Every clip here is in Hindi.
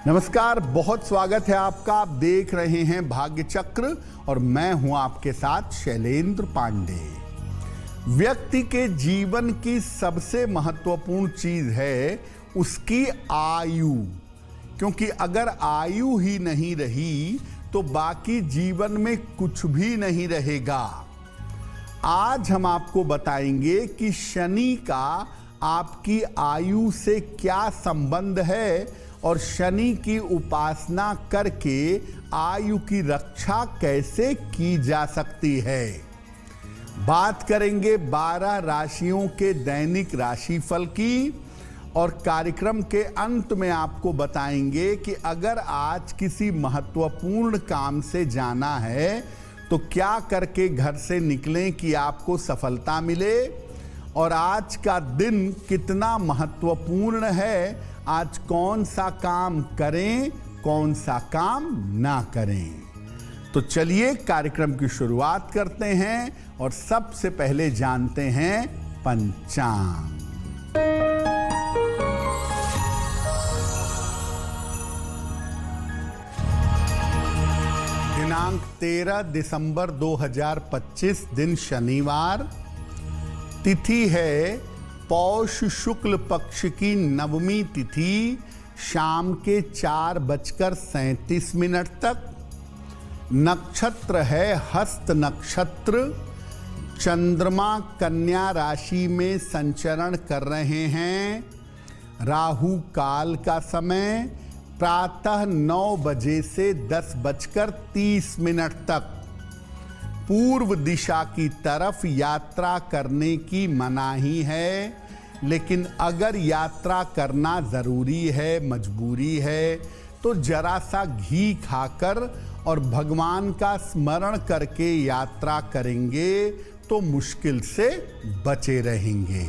नमस्कार, बहुत स्वागत है आपका। आप देख रहे हैं भाग्य चक्र और मैं हूं आपके साथ शैलेंद्र पांडे। व्यक्ति के जीवन की सबसे महत्वपूर्ण चीज है उसकी आयु, क्योंकि अगर आयु ही नहीं रही तो बाकी जीवन में कुछ भी नहीं रहेगा। आज हम आपको बताएंगे कि शनि का आपकी आयु से क्या संबंध है और शनि की उपासना करके आयु की रक्षा कैसे की जा सकती है। बात करेंगे 12 राशियों के दैनिक राशिफल की और कार्यक्रम के अंत में आपको बताएंगे कि अगर आज किसी महत्वपूर्ण काम से जाना है तो क्या करके घर से निकलें कि आपको सफलता मिले, और आज का दिन कितना महत्वपूर्ण है, आज कौन सा काम करें कौन सा काम ना करें। तो चलिए कार्यक्रम की शुरुआत करते हैं और सबसे पहले जानते हैं पंचांग। दिनांक 13 दिसंबर 2025, दिन शनिवार, तिथि है पौष शुक्ल पक्ष की नवमी तिथि, शाम के 4:37 तक। नक्षत्र है हस्त नक्षत्र। चंद्रमा कन्या राशि में संचरण कर रहे हैं। राहु काल का समय प्रातः 9 बजे से 10:30 तक। पूर्व दिशा की तरफ यात्रा करने की मनाही है, लेकिन अगर यात्रा करना ज़रूरी है, मजबूरी है, तो जरा सा घी खाकर और भगवान का स्मरण करके यात्रा करेंगे तो मुश्किल से बचे रहेंगे।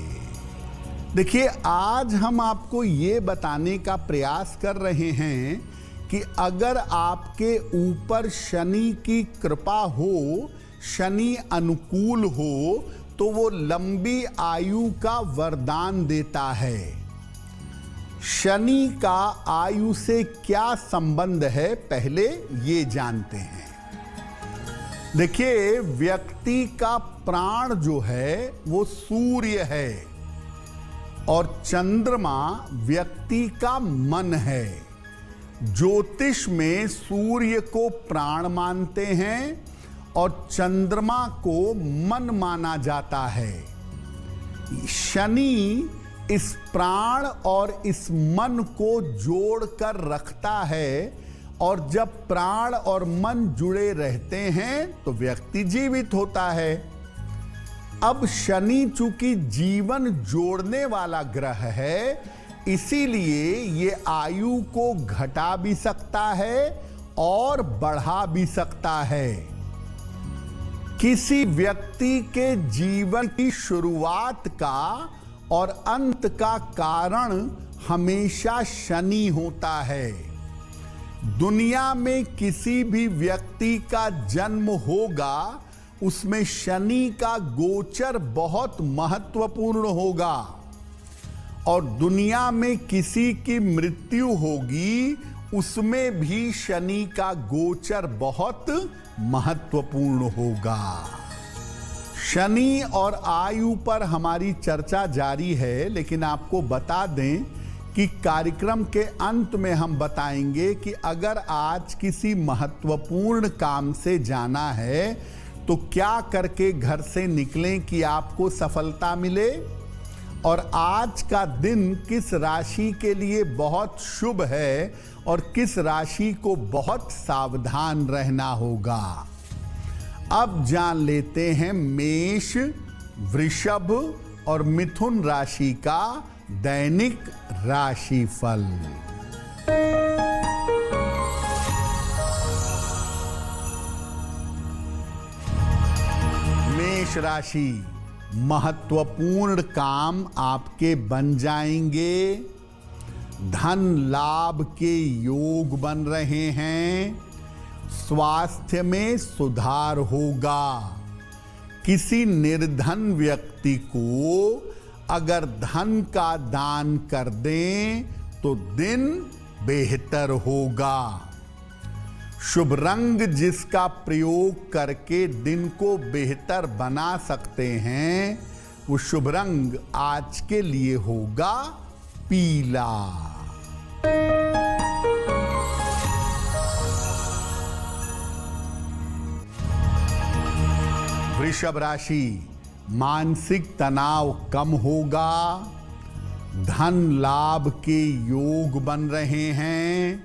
देखिए, आज हम आपको ये बताने का प्रयास कर रहे हैं कि अगर आपके ऊपर शनि की कृपा हो, शनि अनुकूल हो, तो वो लंबी आयु का वरदान देता है। शनि का आयु से क्या संबंध है, पहले ये जानते हैं। देखिए, व्यक्ति का प्राण जो है वो सूर्य है और चंद्रमा व्यक्ति का मन है। ज्योतिष में सूर्य को प्राण मानते हैं और चंद्रमा को मन माना जाता है। शनि इस प्राण और इस मन को जोड़कर रखता है, और जब प्राण और मन जुड़े रहते हैं तो व्यक्ति जीवित होता है। अब शनि चूंकि जीवन जोड़ने वाला ग्रह है, इसीलिए ये आयु को घटा भी सकता है और बढ़ा भी सकता है। किसी व्यक्ति के जीवन की शुरुआत का और अंत का कारण हमेशा शनि होता है। दुनिया में किसी भी व्यक्ति का जन्म होगा, उसमें शनि का गोचर बहुत महत्वपूर्ण होगा, और दुनिया में किसी की मृत्यु होगी, उसमें भी शनि का गोचर बहुत महत्वपूर्ण होगा। शनि और आयु पर हमारी चर्चा जारी है, लेकिन आपको बता दें कि कार्यक्रम के अंत में हम बताएंगे कि अगर आज किसी महत्वपूर्ण काम से जाना है तो क्या करके घर से निकलें कि आपको सफलता मिले, और आज का दिन किस राशि के लिए बहुत शुभ है और किस राशि को बहुत सावधान रहना होगा। अब जान लेते हैं मेष, वृषभ और मिथुन राशि का दैनिक राशिफल। मेष राशि, महत्वपूर्ण काम आपके बन जाएंगे। धन लाभ के योग बन रहे हैं। स्वास्थ्य में सुधार होगा। किसी निर्धन व्यक्ति को अगर धन का दान कर दें तो दिन बेहतर होगा। शुभ रंग जिसका प्रयोग करके दिन को बेहतर बना सकते हैं, वो शुभ रंग आज के लिए होगा पीला। वृषभ राशि, मानसिक तनाव कम होगा, धन लाभ के योग बन रहे हैं,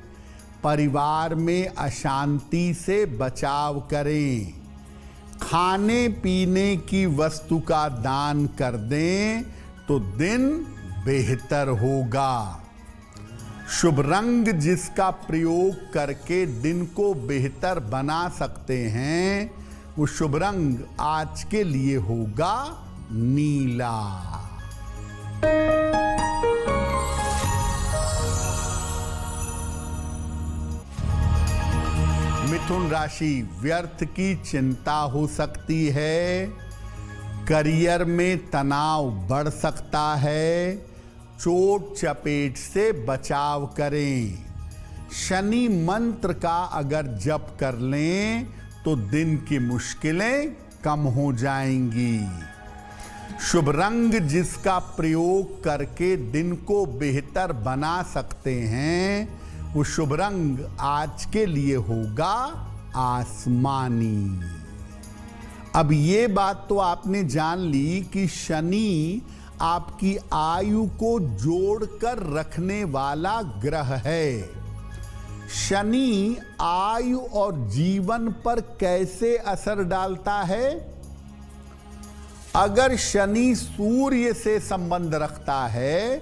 परिवार में अशांति से बचाव करें, खाने पीने की वस्तु का दान कर दें तो दिन बेहतर होगा। शुभ रंग जिसका प्रयोग करके दिन को बेहतर बना सकते हैं, वो शुभ रंग आज के लिए होगा नीला। मिथुन राशि, व्यर्थ की चिंता हो सकती है, करियर में तनाव बढ़ सकता है, चोट चपेट से बचाव करें, शनि मंत्र का अगर जप कर लें तो दिन की मुश्किलें कम हो जाएंगी। शुभ रंग जिसका प्रयोग करके दिन को बेहतर बना सकते हैं, वो शुभ रंग आज के लिए होगा आसमानी। अब ये बात तो आपने जान ली कि शनि आपकी आयु को जोड़कर रखने वाला ग्रह है। शनि आयु और जीवन पर कैसे असर डालता है? अगर शनि सूर्य से संबंध रखता है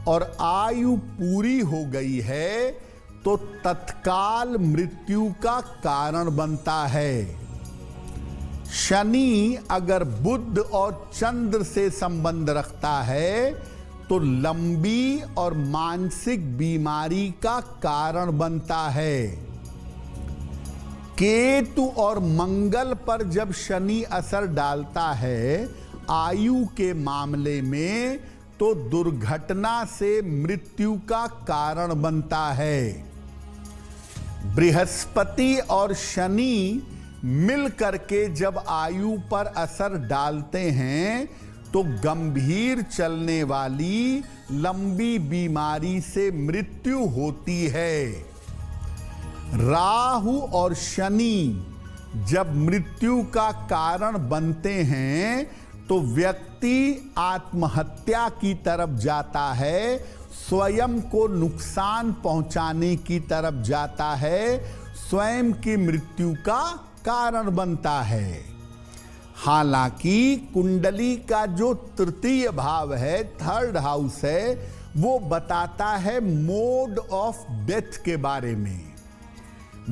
और आयु पूरी हो गई है तो तत्काल मृत्यु का कारण बनता है। शनि अगर बुध और चंद्र से संबंध रखता है तो लंबी और मानसिक बीमारी का कारण बनता है। केतु और मंगल पर जब शनि असर डालता है आयु के मामले में, तो दुर्घटना से मृत्यु का कारण बनता है। बृहस्पति और शनि मिल करके जब आयु पर असर डालते हैं तो गंभीर चलने वाली लंबी बीमारी से मृत्यु होती है। राहु और शनि जब मृत्यु का कारण बनते हैं तो व्यक्ति आत्महत्या की तरफ जाता है, स्वयं को नुकसान पहुंचाने की तरफ जाता है, स्वयं की मृत्यु का कारण बनता है। हालांकि कुंडली का जो तृतीय भाव है, थर्ड हाउस है, वो बताता है मोड ऑफ डेथ के बारे में।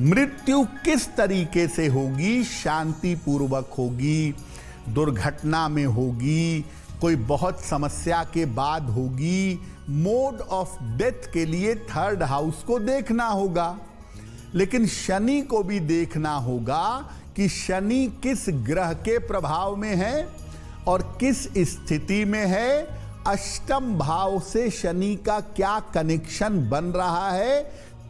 मृत्यु किस तरीके से होगी? शांति पूर्वक होगी, दुर्घटना में होगी, कोई बहुत समस्या के बाद होगी। मोड ऑफ डेथ के लिए थर्ड हाउस को देखना होगा, लेकिन शनि को भी देखना होगा कि शनि किस ग्रह के प्रभाव में है और किस स्थिति में है, अष्टम भाव से शनि का क्या कनेक्शन बन रहा है,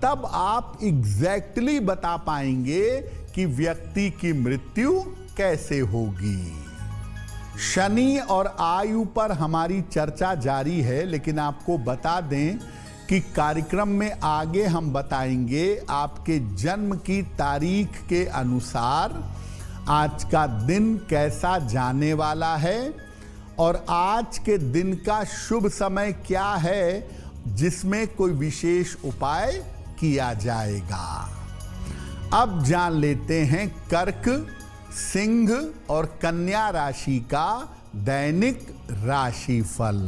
तब आप एग्जैक्टली बता पाएंगे कि व्यक्ति की मृत्यु कैसे होगी। शनि और आयु पर हमारी चर्चा जारी है, लेकिन आपको बता दें कि कार्यक्रम में आगे हम बताएंगे आपके जन्म की तारीख के अनुसार आज का दिन कैसा जाने वाला है और आज के दिन का शुभ समय क्या है जिसमें कोई विशेष उपाय किया जाएगा। अब जान लेते हैं कर्क, सिंह और कन्या राशि का दैनिक राशिफल।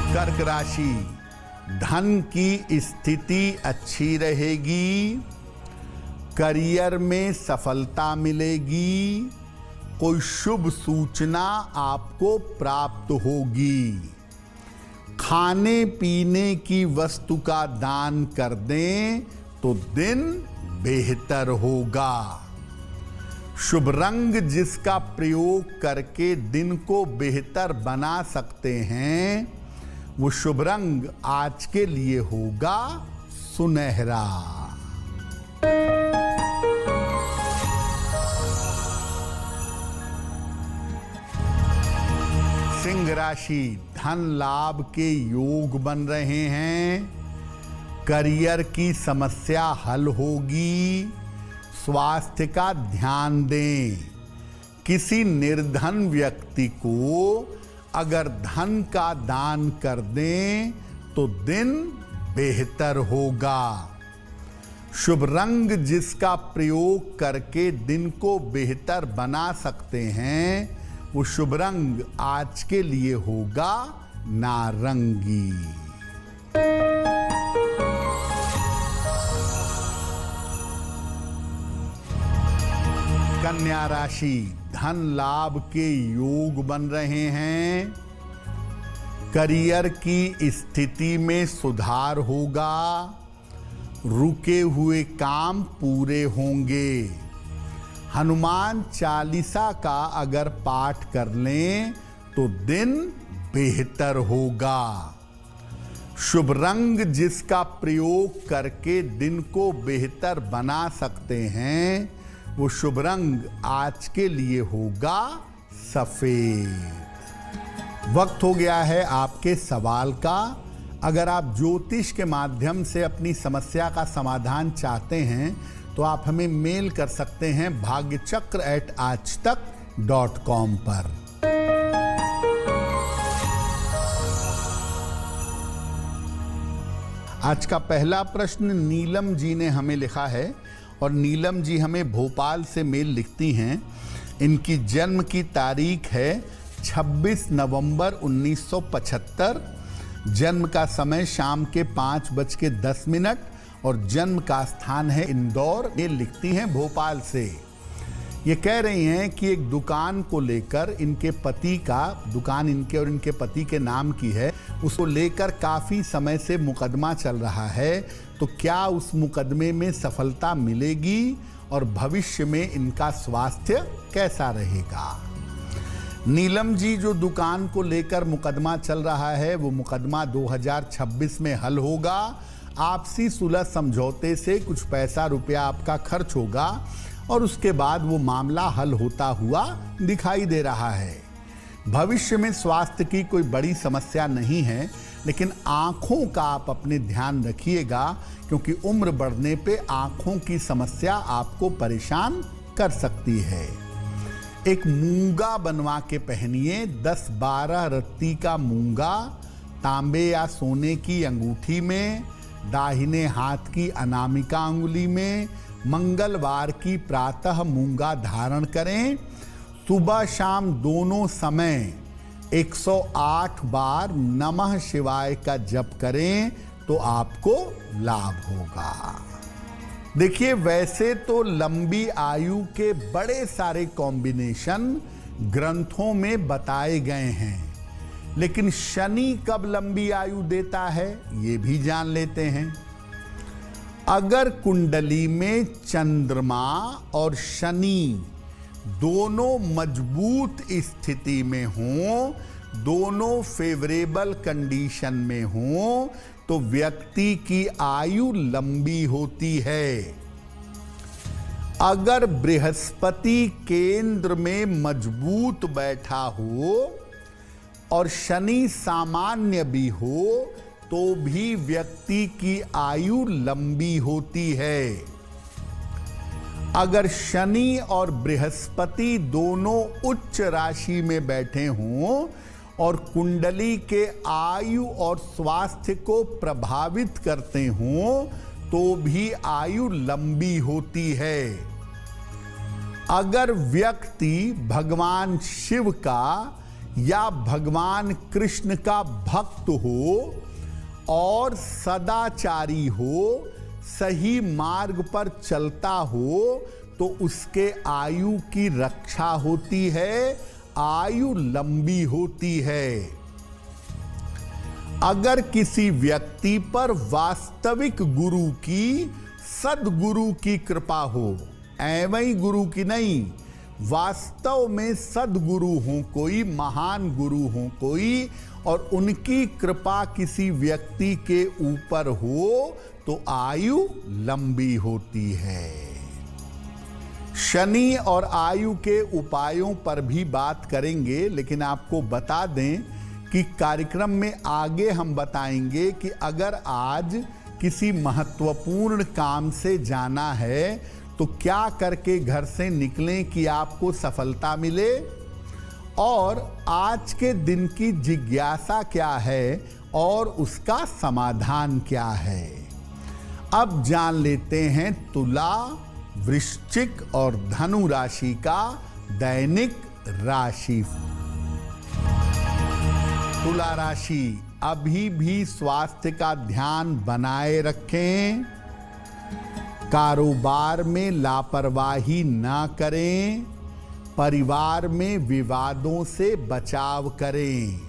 कर्क राशि, धन की स्थिति अच्छी रहेगी, करियर में सफलता मिलेगी, कोई शुभ सूचना आपको प्राप्त होगी, खाने पीने की वस्तु का दान कर दें तो दिन बेहतर होगा। शुभ रंग जिसका प्रयोग करके दिन को बेहतर बना सकते हैं, वो शुभ रंग आज के लिए होगा सुनहरा। सिंह राशि, धन लाभ के योग बन रहे हैं, करियर की समस्या हल होगी, स्वास्थ्य का ध्यान दें। किसी निर्धन व्यक्ति को अगर धन का दान कर दें तो दिन बेहतर होगा। शुभ रंग जिसका प्रयोग करके दिन को बेहतर बना सकते हैं, वो शुभ रंग आज के लिए होगा नारंगी। कन्या राशि, धन लाभ के योग बन रहे हैं, करियर की स्थिति में सुधार होगा, रुके हुए काम पूरे होंगे। हनुमान चालीसा का अगर पाठ कर लें तो दिन बेहतर होगा। शुभ रंग जिसका प्रयोग करके दिन को बेहतर बना सकते हैं, वो शुभ रंग आज के लिए होगा सफेद। वक्त हो गया है आपके सवाल का। अगर आप ज्योतिष के माध्यम से अपनी समस्या का समाधान चाहते हैं तो आप हमें मेल कर सकते हैं bhagyachakra@aajtak.com पर। आज का पहला प्रश्न नीलम जी ने हमें लिखा है और नीलम जी हमें भोपाल से मेल लिखती हैं। इनकी जन्म की तारीख है 26 नवंबर 1975, जन्म का समय शाम के 5:10 और जन्म का स्थान है इंदौर। ये लिखती हैं भोपाल से। ये कह रही हैं कि एक दुकान को लेकर इनके पति का, दुकान इनके और इनके पति के नाम की है, उसको लेकर काफ़ी समय से मुकदमा चल रहा है, तो क्या उस मुकदमे में सफलता मिलेगी और भविष्य में इनका स्वास्थ्य कैसा रहेगा। नीलम जी, जो दुकान को लेकर मुकदमा चल रहा है वो मुकदमा 2026 में हल होगा। आपसी सुलह समझौते से कुछ पैसा रुपया आपका खर्च होगा और उसके बाद वो मामला हल होता हुआ दिखाई दे रहा है। भविष्य में स्वास्थ्य की कोई बड़ी समस्या नहीं है, लेकिन आँखों का आप अपने ध्यान रखिएगा, क्योंकि उम्र बढ़ने पे आँखों की समस्या आपको परेशान कर सकती है। एक मूंगा बनवा के पहनिए, 10-12 रत्ती का मूंगा तांबे या सोने की अंगूठी में, दाहिने हाथ की अनामिका अंगुली में। मंगलवार की प्रातः मूंगा धारण करें। सुबह शाम दोनों समय 108 बार नमः शिवाय का जप करें तो आपको लाभ होगा। देखिए, वैसे तो लंबी आयु के बड़े सारे कॉम्बिनेशन ग्रंथों में बताए गए हैं, लेकिन शनि कब लंबी आयु देता है ये भी जान लेते हैं। अगर कुंडली में चंद्रमा और शनि दोनों मजबूत स्थिति में हों, दोनों फेवरेबल कंडीशन में हों, तो व्यक्ति की आयु लंबी होती है। अगर बृहस्पति केंद्र में मजबूत बैठा हो और शनि सामान्य भी हो तो भी व्यक्ति की आयु लंबी होती है। अगर शनि और बृहस्पति दोनों उच्च राशि में बैठे हों और कुंडली के आयु और स्वास्थ्य को प्रभावित करते हों तो भी आयु लंबी होती है। अगर व्यक्ति भगवान शिव का या भगवान कृष्ण का भक्त हो और सदाचारी हो, सही मार्ग पर चलता हो, तो उसके आयु की रक्षा होती है, आयु लंबी होती है। अगर किसी व्यक्ति पर वास्तविक गुरु की, सद्गुरु की कृपा हो, ऐवं गुरु की नहीं, वास्तव में सद्गुरु हों कोई, महान गुरु हों कोई, और उनकी कृपा किसी व्यक्ति के ऊपर हो तो आयु लंबी होती है। शनि और आयु के उपायों पर भी बात करेंगे, लेकिन आपको बता दें कि कार्यक्रम में आगे हम बताएंगे कि अगर आज किसी महत्वपूर्ण काम से जाना है तो क्या करके घर से निकलें कि आपको सफलता मिले, और आज के दिन की जिज्ञासा क्या है और उसका समाधान क्या है। अब जान लेते हैं तुला, वृश्चिक और धनु राशि का दैनिक राशि। तुला राशि, अभी भी स्वास्थ्य का ध्यान बनाए रखें, कारोबार में लापरवाही ना करें, परिवार में विवादों से बचाव करें।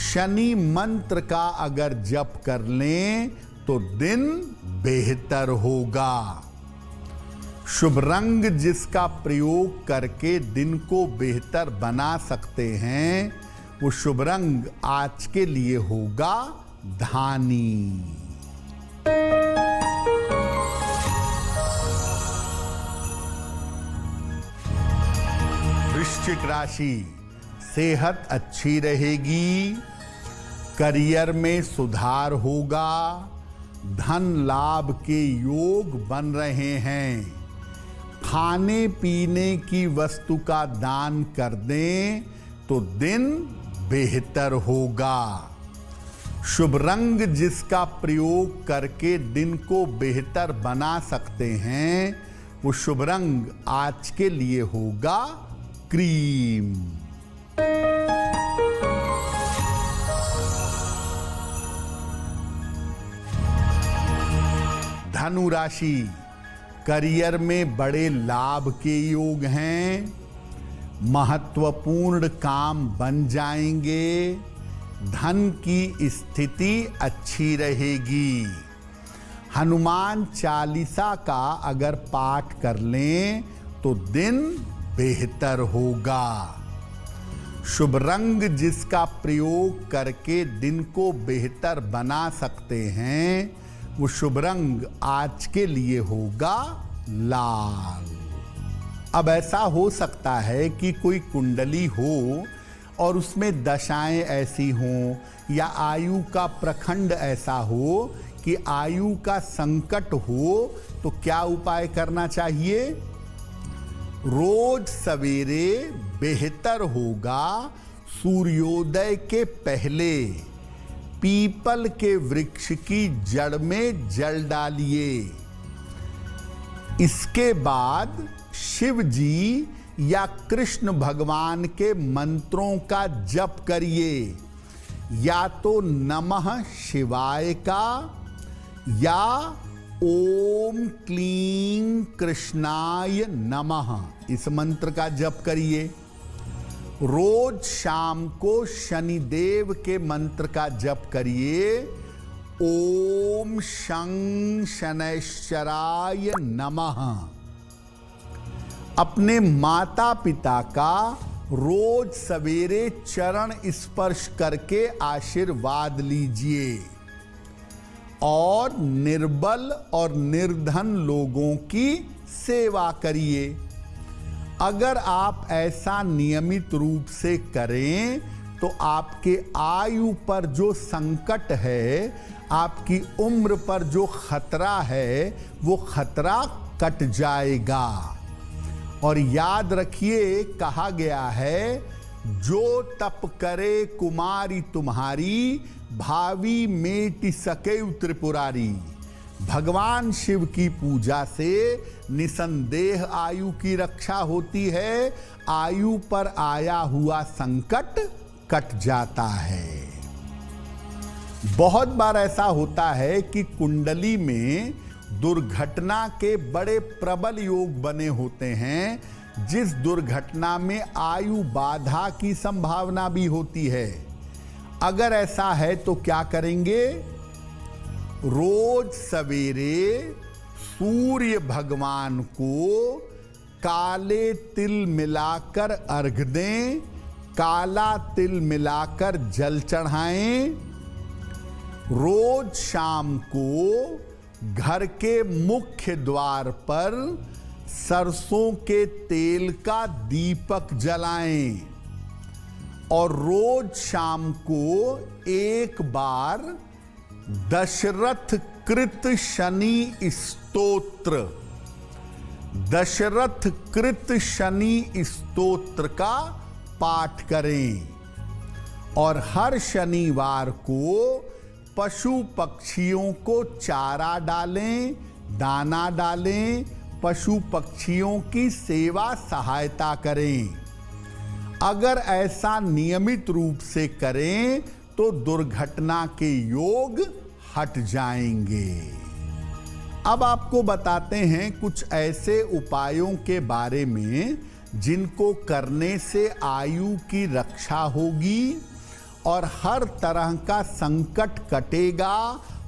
शनि मंत्र का अगर जप कर लें तो दिन बेहतर होगा। शुभ रंग जिसका प्रयोग करके दिन को बेहतर बना सकते हैं, वो शुभ रंग आज के लिए होगा धानी। वृश्चिक राशि, सेहत अच्छी रहेगी, करियर में सुधार होगा, धन लाभ के योग बन रहे हैं। खाने पीने की वस्तु का दान कर दें तो दिन बेहतर होगा। शुभ रंग जिसका प्रयोग करके दिन को बेहतर बना सकते हैं, वो शुभ रंग आज के लिए होगा क्रीम। धनु राशि, करियर में बड़े लाभ के योग हैं, महत्वपूर्ण काम बन जाएंगे, धन की स्थिति अच्छी रहेगी। हनुमान चालीसा का अगर पाठ कर लें तो दिन बेहतर होगा। शुभ रंग जिसका प्रयोग करके दिन को बेहतर बना सकते हैं, वो शुभ रंग आज के लिए होगा लाल। अब ऐसा हो सकता है कि कोई कुंडली हो और उसमें दशाएं ऐसी हों या आयु का प्रखंड ऐसा हो कि आयु का संकट हो, तो क्या उपाय करना चाहिए? रोज सवेरे बेहतर होगा सूर्योदय के पहले पीपल के वृक्ष की जड़ में जल डालिए। इसके बाद शिव जी या कृष्ण भगवान के मंत्रों का जप करिए, या तो नमः शिवाय का या ओम क्लीं कृष्णाय नमः, इस मंत्र का जप करिए। रोज शाम को शनिदेव के मंत्र का जप करिए, ओम शं शनैश्चराय नमः। अपने माता पिता का रोज सवेरे चरण स्पर्श करके आशीर्वाद लीजिए और निर्बल और निर्धन लोगों की सेवा करिए। अगर आप ऐसा नियमित रूप से करें तो आपके आयु पर जो संकट है, आपकी उम्र पर जो खतरा है, वो खतरा कट जाएगा। और याद रखिए, कहा गया है, जो तप करे कुमारी तुम्हारी, भावी मेटि सके त्रिपुरारी। भगवान शिव की पूजा से निसंदेह आयु की रक्षा होती है, आयु पर आया हुआ संकट कट जाता है। बहुत बार ऐसा होता है कि कुंडली में दुर्घटना के बड़े प्रबल योग बने होते हैं, जिस दुर्घटना में आयु बाधा की संभावना भी होती है। अगर ऐसा है तो क्या करेंगे? रोज सवेरे सूर्य भगवान को काले तिल मिलाकर अर्घ दें, काला तिल मिलाकर जल चढ़ाएं। रोज शाम को घर के मुख्य द्वार पर सरसों के तेल का दीपक जलाएं और रोज शाम को एक बार दशरथ कृत शनि स्तोत्र, दशरथ कृत शनि स्तोत्र का पाठ करें। और हर शनिवार को पशु पक्षियों को चारा डालें, दाना डालें, पशु पक्षियों की सेवा सहायता करें। अगर ऐसा नियमित रूप से करें तो दुर्घटना के योग हट जाएंगे। अब आपको बताते हैं कुछ ऐसे उपायों के बारे में जिनको करने से आयु की रक्षा होगी और हर तरह का संकट कटेगा,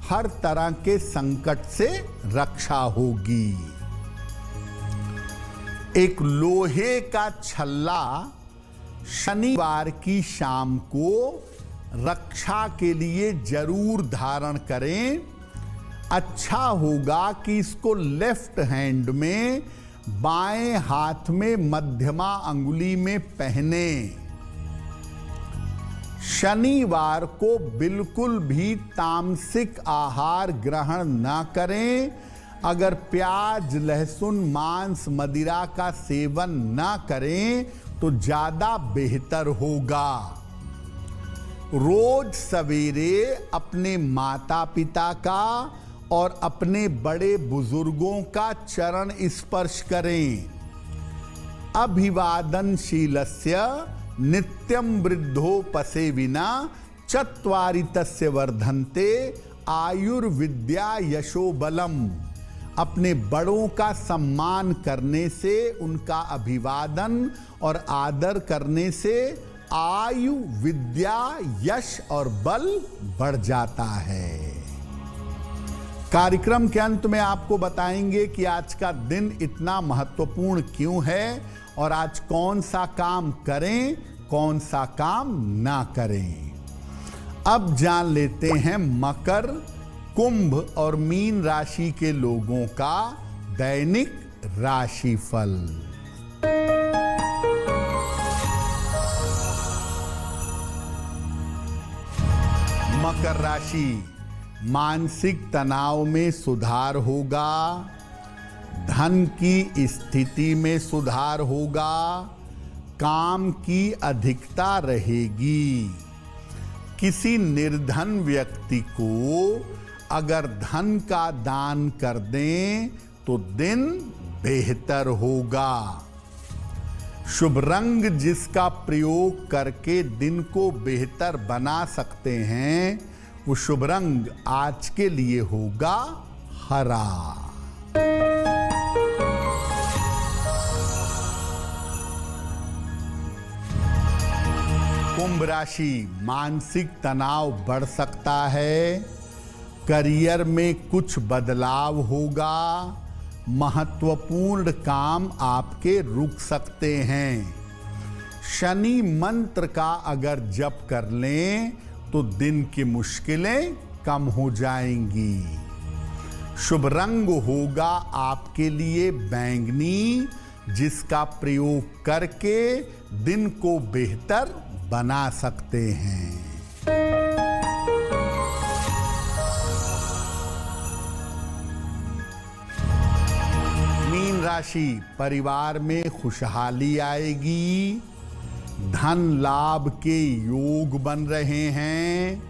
हर तरह के संकट से रक्षा होगी। एक लोहे का छल्ला शनिवार की शाम को रक्षा के लिए जरूर धारण करें। अच्छा होगा कि इसको लेफ्ट हैंड में, बाएं हाथ में मध्यमा अंगुली में पहने। शनिवार को बिल्कुल भी तामसिक आहार ग्रहण न करें। अगर प्याज, लहसुन, मांस, मदिरा का सेवन न करें तो ज्यादा बेहतर होगा। रोज सवेरे अपने माता पिता का और अपने बड़े बुजुर्गों का चरण स्पर्श करें। अभिवादनशीलस्य नित्यं वृद्धोपसेविना चत्वारि तस्य वर्धन्ते आयुर्विद्या यशोबलम। अपने बड़ों का सम्मान करने से, उनका अभिवादन और आदर करने से आयु, विद्या, यश और बल बढ़ जाता है। कार्यक्रम के अंत में आपको बताएंगे कि आज का दिन इतना महत्वपूर्ण क्यों है और आज कौन सा काम करें, कौन सा काम ना करें। अब जान लेते हैं मकर, कुंभ और मीन राशि के लोगों का दैनिक राशिफल। मकर राशि, मानसिक तनाव में सुधार होगा, धन की स्थिति में सुधार होगा, काम की अधिकता रहेगी। किसी निर्धन व्यक्ति को अगर धन का दान कर दें तो दिन बेहतर होगा। शुभ रंग जिसका प्रयोग करके दिन को बेहतर बना सकते हैं वो शुभ रंग आज के लिए होगा हरा। कुंभ राशि, मानसिक तनाव बढ़ सकता है, करियर में कुछ बदलाव होगा, महत्वपूर्ण काम आपके रुक सकते हैं। शनि मंत्र का अगर जप कर लें तो दिन की मुश्किलें कम हो जाएंगी। शुभ रंग होगा आपके लिए बैंगनी, जिसका प्रयोग करके दिन को बेहतर बना सकते हैं। मीन राशि, परिवार में खुशहाली आएगी, धन लाभ के योग बन रहे हैं,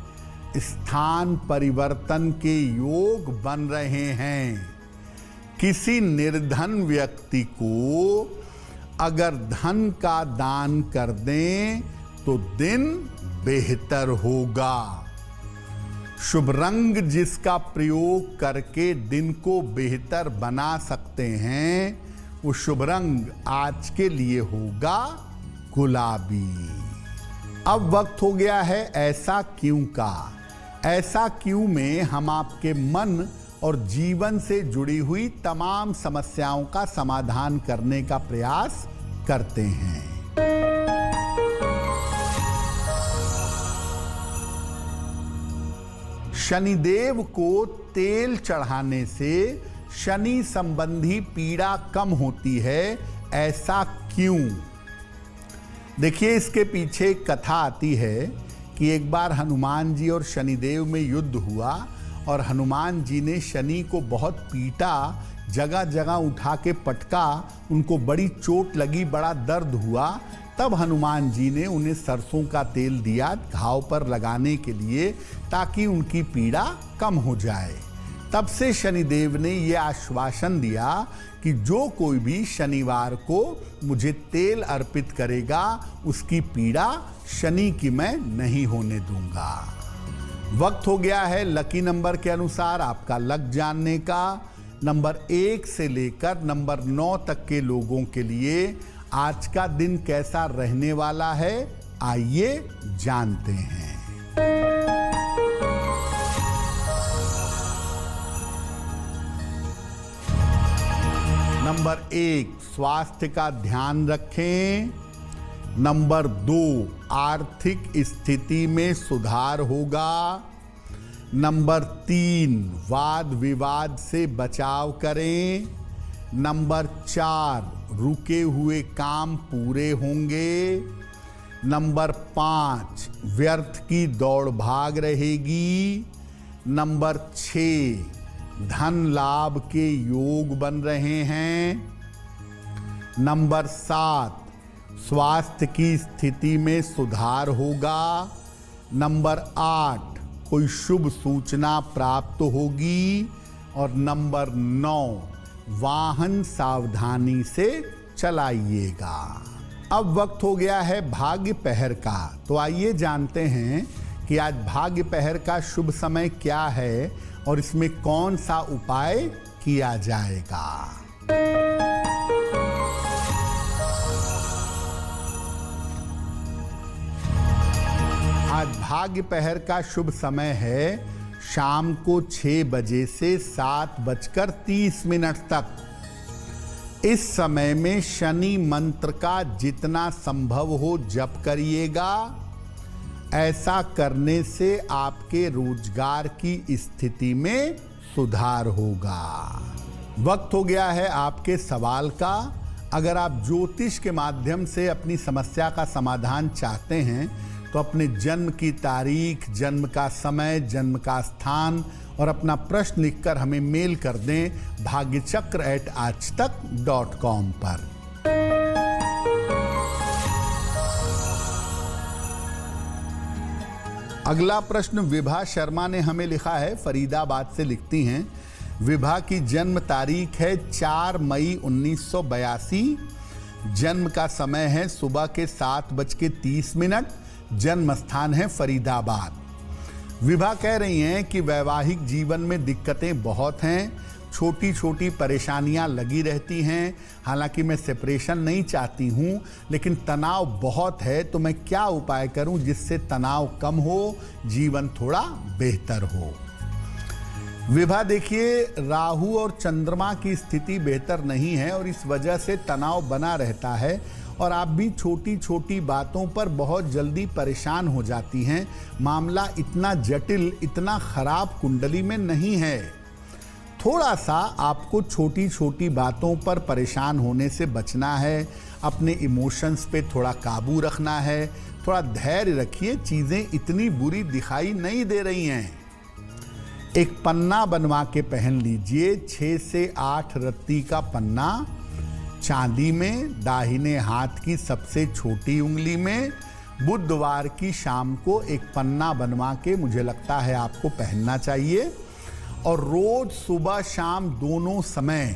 स्थान परिवर्तन के योग बन रहे हैं। किसी निर्धन व्यक्ति को अगर धन का दान कर दें तो दिन बेहतर होगा। शुभ रंग जिसका प्रयोग करके दिन को बेहतर बना सकते हैं वो शुभ रंग आज के लिए होगा गुलाबी। अब वक्त हो गया है ऐसा क्यों का। ऐसा क्यों में हम आपके मन और जीवन से जुड़ी हुई तमाम समस्याओं का समाधान करने का प्रयास करते हैं। शनिदेव को तेल चढ़ाने से शनि संबंधी पीड़ा कम होती है, ऐसा क्यों? देखिए, इसके पीछे एक कथा आती है कि एक बार हनुमान जी और शनिदेव में युद्ध हुआ और हनुमान जी ने शनि को बहुत पीटा, जगह जगह उठा के पटका, उनको बड़ी चोट लगी, बड़ा दर्द हुआ। तब हनुमान जी ने उन्हें सरसों का तेल दिया घाव पर लगाने के लिए, ताकि उनकी पीड़ा कम हो जाए। तब से शनिदेव ने यह आश्वासन दिया कि जो कोई भी शनिवार को मुझे तेल अर्पित करेगा, उसकी पीड़ा शनि की मैं नहीं होने दूंगा। वक्त हो गया है लकी नंबर के अनुसार आपका लक जानने का। नंबर 1 से लेकर नंबर 9 तक के लोगों के लिए आज का दिन कैसा रहने वाला है, आइए जानते हैं। नंबर 1, स्वास्थ्य का ध्यान रखें। नंबर 2, आर्थिक स्थिति में सुधार होगा। नंबर 3, वाद विवाद से बचाव करें। नंबर 4, रुके हुए काम पूरे होंगे। नंबर 5, व्यर्थ की दौड़ भाग रहेगी। नंबर 6, धन लाभ के योग बन रहे हैं। नंबर 7, स्वास्थ्य की स्थिति में सुधार होगा। नंबर 8, कोई शुभ सूचना प्राप्त होगी। और नंबर 9, वाहन सावधानी से चलाइएगा। अब वक्त हो गया है भाग्य पहर का, तो आइए जानते हैं कि आज भाग्य पहर का शुभ समय क्या है और इसमें कौन सा उपाय किया जाएगा। आज भाग्य पहर का शुभ समय है शाम को 6 बजे से 7:30 तक। इस समय में शनि मंत्र का जितना संभव हो जप करिएगा। ऐसा करने से आपके रोजगार की स्थिति में सुधार होगा। वक्त हो गया है आपके सवाल का। अगर आप ज्योतिष के माध्यम से अपनी समस्या का समाधान चाहते हैं तो अपने जन्म की तारीख, जन्म का समय, जन्म का स्थान और अपना प्रश्न लिखकर हमें मेल कर दें bhagyachakra@aajtak.com पर। अगला प्रश्न विभा शर्मा ने हमें लिखा है, फरीदाबाद से लिखती हैं। विभा की जन्म तारीख है 4 मई 1982। जन्म का समय है सुबह के 7:30। जन्म स्थान है फरीदाबाद। विभा कह रही हैं कि वैवाहिक जीवन में दिक्कतें बहुत हैं, छोटी छोटी परेशानियां लगी रहती हैं। हालांकि मैं सेपरेशन नहीं चाहती हूं, लेकिन तनाव बहुत है, तो मैं क्या उपाय करूं जिससे तनाव कम हो, जीवन थोड़ा बेहतर हो। विभा देखिए, राहु और चंद्रमा की स्थिति बेहतर नहीं है और इस वजह से तनाव बना रहता है और आप भी छोटी छोटी बातों पर बहुत जल्दी परेशान हो जाती हैं। मामला इतना जटिल, इतना खराब कुंडली में नहीं है। थोड़ा सा आपको छोटी छोटी बातों पर परेशान होने से बचना है। अपने इमोशंस पे थोड़ा काबू रखना है। थोड़ा धैर्य रखिए, चीज़ें इतनी बुरी दिखाई नहीं दे रही हैं। एक पन्ना बनवा के पहन लीजिए, 6 से 8 रत्ती का पन्ना, चांदी में, दाहिने हाथ की सबसे छोटी उंगली में। बुधवार की शाम को एक पन्ना बनवा के मुझे लगता है आपको पहनना चाहिए। और रोज सुबह शाम दोनों समय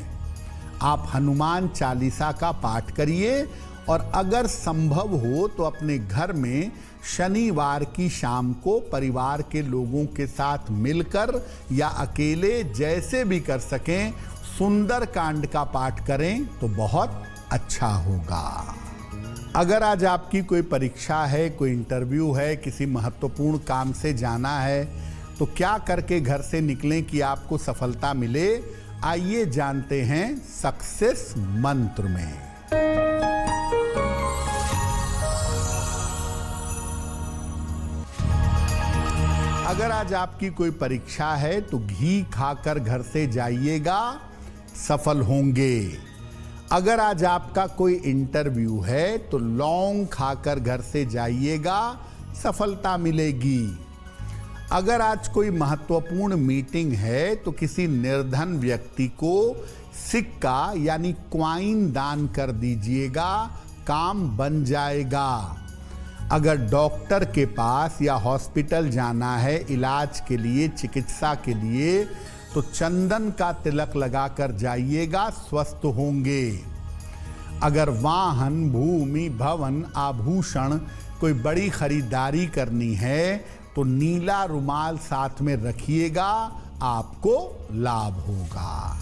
आप हनुमान चालीसा का पाठ करिए। और अगर संभव हो तो अपने घर में शनिवार की शाम को परिवार के लोगों के साथ मिलकर या अकेले, जैसे भी कर सकें, सुंदर कांड का पाठ करें तो बहुत अच्छा होगा। अगर आज आपकी कोई परीक्षा है, कोई इंटरव्यू है, किसी महत्वपूर्ण काम से जाना है, तो तो क्या करके घर से निकलें कि आपको सफलता मिले? आइए जानते हैं सक्सेस मंत्र में। अगर आज आपकी कोई परीक्षा है तो घी खाकर घर से जाइएगा, सफल होंगे। अगर आज आपका कोई इंटरव्यू है तो लौंग खाकर घर से जाइएगा, सफलता मिलेगी। अगर आज कोई महत्वपूर्ण मीटिंग है तो किसी निर्धन व्यक्ति को सिक्का यानी क्वाइन दान कर दीजिएगा, काम बन जाएगा। अगर डॉक्टर के पास या हॉस्पिटल जाना है इलाज के लिए, चिकित्सा के लिए, तो चंदन का तिलक लगाकर जाइएगा, स्वस्थ होंगे। अगर वाहन, भूमि, भवन, आभूषण कोई बड़ी खरीदारी करनी है तो नीला रुमाल साथ में रखिएगा, आपको लाभ होगा।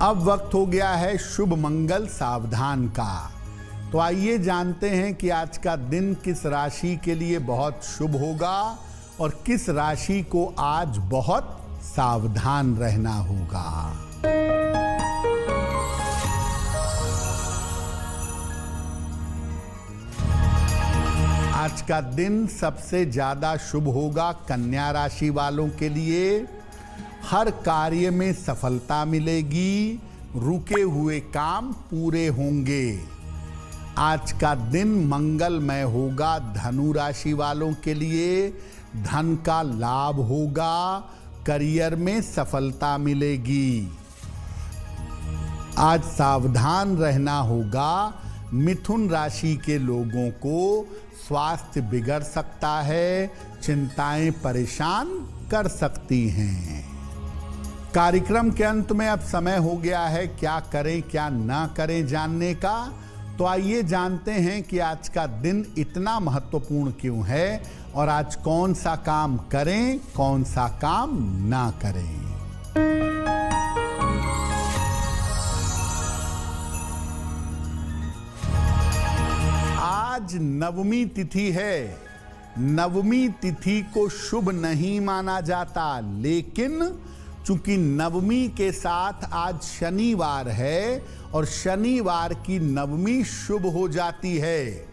अब वक्त हो गया है शुभ मंगल सावधान का। तो आइए जानते हैं कि आज का दिन किस राशि के लिए बहुत शुभ होगा और किस राशि को आज बहुत सावधान रहना होगा। आज का दिन सबसे ज्यादा शुभ होगा कन्या राशि वालों के लिए। हर कार्य में सफलता मिलेगी, रुके हुए काम पूरे होंगे। आज का दिन मंगलमय होगा धनु राशि वालों के लिए। धन का लाभ होगा, करियर में सफलता मिलेगी। आज सावधान रहना होगा, मिथुन राशि के लोगों को स्वास्थ्य बिगड़ सकता है, चिंताएं परेशान कर सकती हैं। कार्यक्रम के अंत में अब समय हो गया है क्या करें क्या ना करें जानने का। तो आइए जानते हैं कि आज का दिन इतना महत्वपूर्ण क्यों है और आज कौन सा काम करें, कौन सा काम ना करें। आज नवमी तिथि है। नवमी तिथि को शुभ नहीं माना जाता, लेकिन चूंकि नवमी के साथ आज शनिवार है और शनिवार की नवमी शुभ हो जाती है,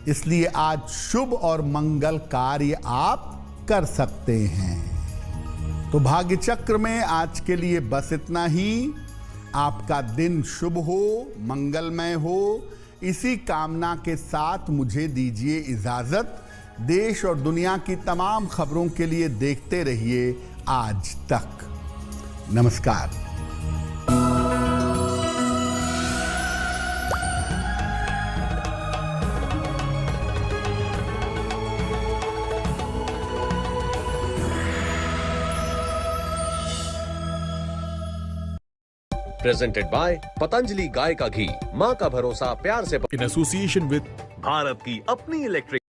इसलिए आज शुभ और मंगल कार्य आप कर सकते हैं। तो भाग्य चक्र में आज के लिए बस इतना ही। आपका दिन शुभ हो, मंगलमय हो, इसी कामना के साथ मुझे दीजिए इजाजत। देश और दुनिया की तमाम खबरों के लिए देखते रहिए आज तक। नमस्कार। प्रेजेंटेड बाय पतंजलि गाय का घी, माँ का भरोसा प्यार से in association with भारत की अपनी इलेक्ट्रिक